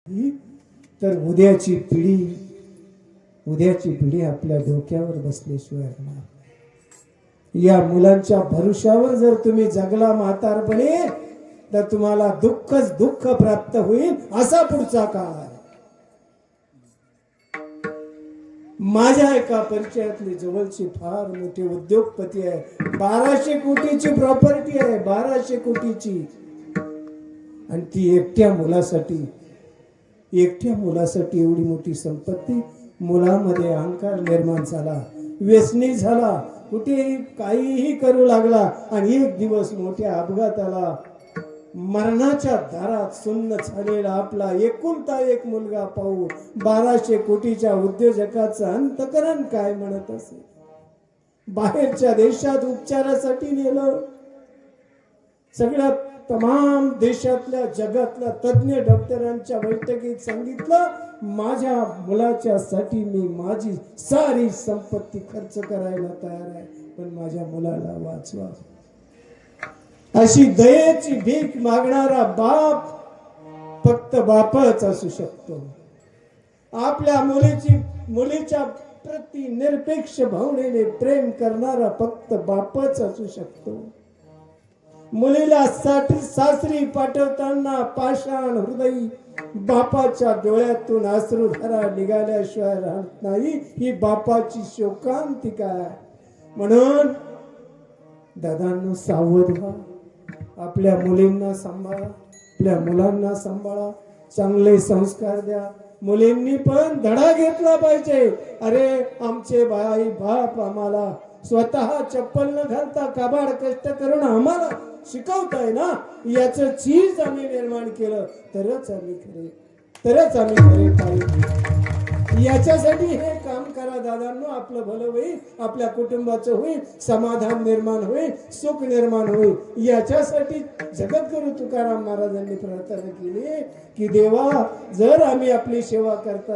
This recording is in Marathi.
तर उद्याची पिढी आपल्या डोक्यावर बसल्याशिवाय राहणार. या मुलांच्या भरोशावर जर तुम्ही जगला म्हातारपणे तर तुम्हाला दुःखच दुःख प्राप्त होईल असा पुढचा काळ. माझ्या एका परिचयातली जवळची फार मोठे उद्योगपती आहे. 1200 कोटीची प्रॉपर्टी आहे, 1200 कोटीची. आणि ती एकट्या मुलासाठी एवढी मोठी संपत्ती. मुलामध्ये अहंकार निर्माण झाला, व्यसनी झाला, कुठेही काहीही करू लागला आणि एक दिवस मोठ्या अपघाताला मरणाच्या दारात सुन्न झालेला आपला एकुलता एक मुलगा पाहू 1200 कोटीच्या उद्योजकाचं अंतकरण काय म्हणत असेल. बाहेरच्या देशात उपचारासाठी नेलं. सगळ्या तमाम देशातल्या जगातल्या तज्ञ डॉक्टरांच्या बैठकीत सांगितलं, माझ्या मुलाच्या साठी मी माझी सारी संपत्ती खर्च करायला तयार आहे, पण माझ्या मुलाला वाचवा. अशी दयेची भीक मागणारा बाप फक्त बापच असू शकतो. आपल्या मुलीच्या प्रति निरपेक्ष भावनेने प्रेम करणारा फक्त बापच असू शकतो. मुलीला सासरी पाठवताना पाषाण हृदयी बापाच्या डोळ्यातून अश्रुधारा निघाल्याशिवाय राहत नाही. ही बापाची शोकांतिका आहे. म्हणून दादांनो, सावध व्हा. आपल्या मुलींना सांभाळा, आपल्या मुलांना सांभाळा, चांगले संस्कार द्या. मुलींनी पण धडा घेतला पाहिजे. अरे आमचे बाप आम्हाला स्वतः चप्पल न घालता काबाड कष्ट करून आम्हाला शिकवताय ना, याचं चीज आम्ही निर्माण केलं तरच आम्ही खरे पाहिजे. याच्यासाठी हे काम करा दादांनो. आपलं भलं होईल, आपल्या कुटुंबाचं होईल, समाधान निर्माण होईल, सुख निर्माण होईल. याच्यासाठी जगद्गुरु तुकाराम महाराजांनी प्रार्थना केली की देवा, जर आम्ही आपली सेवा करता